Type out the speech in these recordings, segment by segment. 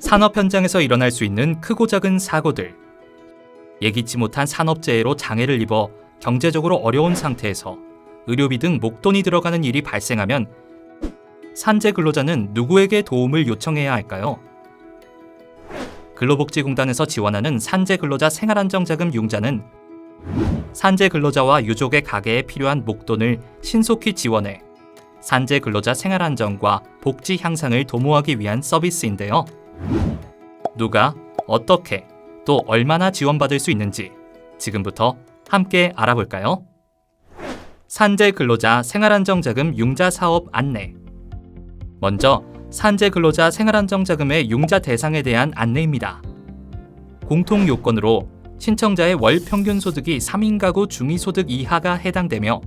산업 현장에서 일어날 수 있는 크고 작은 사고들. 예기치 못한 산업재해로 장애를 입어 경제적으로 어려운 상태에서 의료비 등 목돈이 들어가는 일이 발생하면 산재 근로자는 누구에게 도움을 요청해야 할까요? 근로복지공단에서 지원하는 산재 근로자 생활안정자금 융자는 산재 근로자와 유족의 가게에 필요한 목돈을 신속히 지원해 산재 근로자 생활안정과 복지 향상을 도모하기 위한 서비스인데요. 누가, 어떻게, 또 얼마나 지원받을 수 있는지 지금부터 함께 알아볼까요? 산재 근로자 생활안정자금 융자 사업 안내. 먼저 산재 근로자 생활안정자금의 융자 대상에 대한 안내입니다. 공통 요건으로 신청자의 월 평균 소득이 3인 가구 중위소득 이하가 해당되며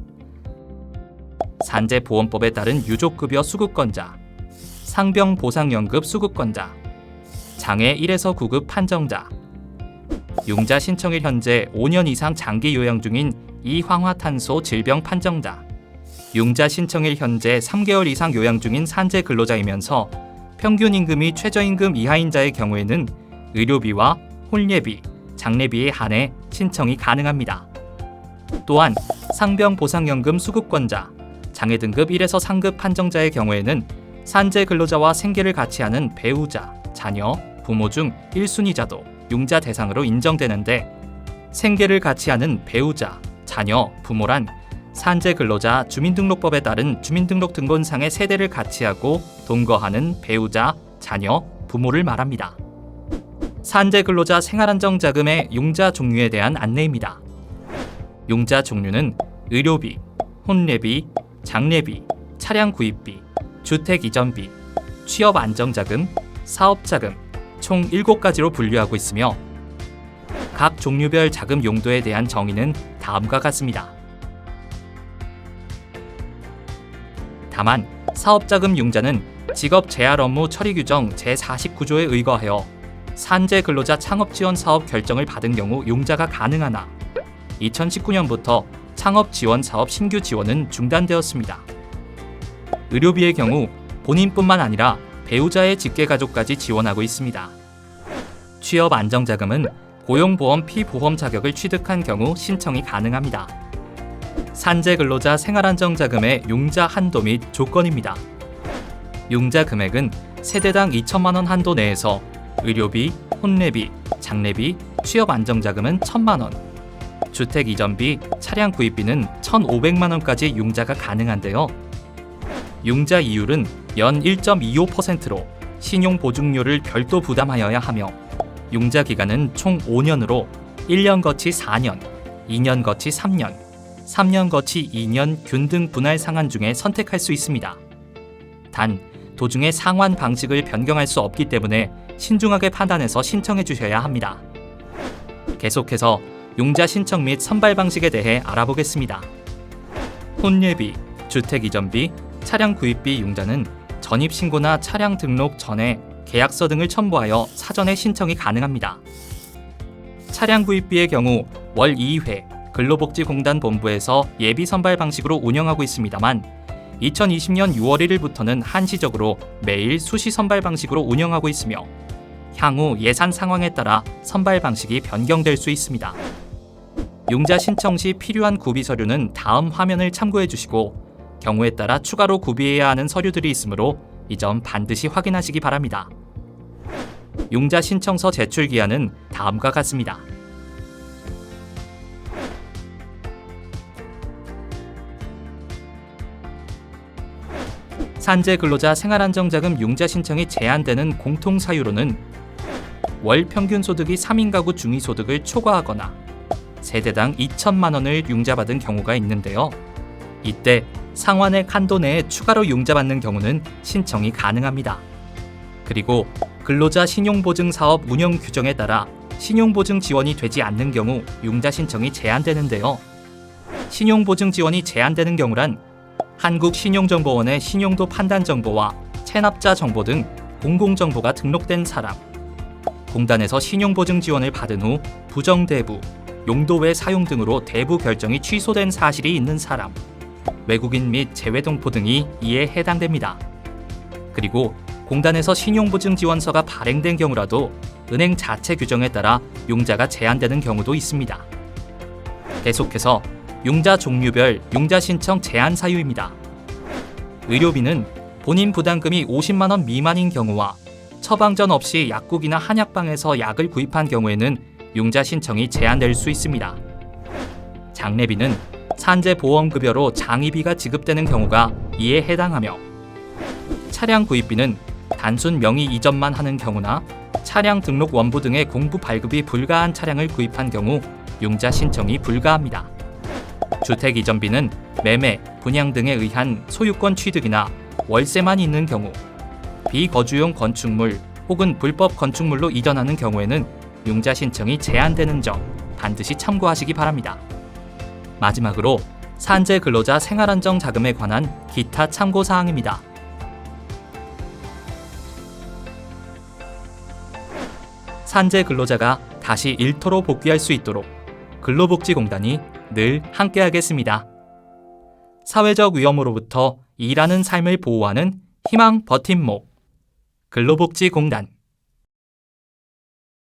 산재보험법에 따른 유족급여 수급권자, 상병보상연급 수급권자, 장애 1에서 9급 판정자, 융자 신청일 현재 5년 이상 장기 요양 중인 이황화탄소 질병 판정자, 융자 신청일 현재 3개월 이상 요양 중인 산재 근로자이면서 평균 임금이 최저임금 이하인 자의 경우에는 의료비와 혼례비, 장례비에 한해 신청이 가능합니다. 또한 상병보상연금 수급권자, 장애 등급 1에서 3급 판정자의 경우에는 산재 근로자와 생계를 같이 하는 배우자, 자녀, 부모 중 1순위자도 융자 대상으로 인정되는데 생계를 같이 하는 배우자, 자녀, 부모란 산재 근로자 주민등록법에 따른 주민등록등본상의 세대를 같이 하고 동거하는 배우자, 자녀, 부모를 말합니다. 산재 근로자 생활안정자금의 융자 종류에 대한 안내입니다. 융자 종류는 의료비, 혼례비, 장례비, 차량 구입비, 주택 이전비, 취업 안정자금, 사업자금 총 7가지로 분류하고 있으며 각 종류별 자금 용도에 대한 정의는 다음과 같습니다. 다만 사업자금 융자는 직업 재활 업무 처리 규정 제49조에 의거하여 산재 근로자 창업지원 사업 결정을 받은 경우 융자가 가능하나 2019년부터 창업지원 사업 신규 지원은 중단되었습니다. 의료비의 경우 본인뿐만 아니라 배우자의 직계가족까지 지원하고 있습니다. 취업 안정자금은 고용보험 피보험 자격을 취득한 경우 신청이 가능합니다. 산재 근로자 생활안정자금의 융자 한도 및 조건입니다. 융자 금액은 세대당 2천만 원 한도 내에서 의료비, 혼례비, 장례비, 취업 안정자금은 1,000만 원, 주택 이전비, 차량 구입비는 1,500만 원까지 융자가 가능한데요. 융자 이율은 연 1.25%로 신용보증료를 별도 부담하여야 하며 융자 기간은 총 5년으로 1년 거치 4년, 2년 거치 3년, 3년 거치 2년 균등 분할 상환 중에 선택할 수 있습니다. 단, 도중에 상환 방식을 변경할 수 없기 때문에 신중하게 판단해서 신청해 주셔야 합니다. 계속해서 융자 신청 및 선발 방식에 대해 알아보겠습니다. 혼례비, 주택 이전비, 차량 구입비 융자는 전입신고나 차량 등록 전에 계약서 등을 첨부하여 사전에 신청이 가능합니다. 차량 구입비의 경우 월 2회 근로복지공단 본부에서 예비 선발 방식으로 운영하고 있습니다만 2020년 6월 1일부터는 한시적으로 매일 수시 선발 방식으로 운영하고 있으며 향후 예산 상황에 따라 선발 방식이 변경될 수 있습니다. 융자 신청 시 필요한 구비 서류는 다음 화면을 참고해 주시고 경우에 따라 추가로 구비해야 하는 서류들이 있으므로 이 점 반드시 확인하시기 바랍니다. 융자 신청서 제출 기한은 다음과 같습니다. 산재 근로자 생활안정자금 융자 신청이 제한되는 공통 사유로는 월 평균 소득이 3인 가구 중위소득을 초과하거나 세대당 2천만 원을 융자받은 경우가 있는데요. 이때 상환액 한도 내에 추가로 융자받는 경우는 신청이 가능합니다. 그리고 근로자 신용보증사업 운영 규정에 따라 신용보증 지원이 되지 않는 경우 융자 신청이 제한되는데요. 신용보증 지원이 제한되는 경우란 한국신용정보원의 신용도 판단 정보와 체납자 정보 등 공공정보가 등록된 사람, 공단에서 신용보증 지원을 받은 후 부정대부, 용도 외 사용 등으로 대부 결정이 취소된 사실이 있는 사람, 외국인 및 재외동포 등이 이에 해당됩니다. 그리고 공단에서 신용보증 지원서가 발행된 경우라도 은행 자체 규정에 따라 융자가 제한되는 경우도 있습니다. 계속해서 융자 종류별 융자 신청 제한 사유입니다. 의료비는 본인 부담금이 50만 원 미만인 경우와 처방전 없이 약국이나 한약방에서 약을 구입한 경우에는 융자 신청이 제한될 수 있습니다. 장례비는 산재보험급여로 장의비가 지급되는 경우가 이에 해당하며, 차량 구입비는 단순 명의 이전만 하는 경우나 차량 등록 원부 등의 공부 발급이 불가한 차량을 구입한 경우 융자 신청이 불가합니다. 주택 이전비는 매매, 분양 등에 의한 소유권 취득이나 월세만 있는 경우, 비거주용 건축물 혹은 불법 건축물로 이전하는 경우에는 융자 신청이 제한되는 점 반드시 참고하시기 바랍니다. 마지막으로 산재 근로자 생활안정 자금에 관한 기타 참고 사항입니다. 산재 근로자가 다시 일터로 복귀할 수 있도록 근로복지공단이 늘 함께하겠습니다. 사회적 위험으로부터 일하는 삶을 보호하는 희망 버팀목 근로복지공단.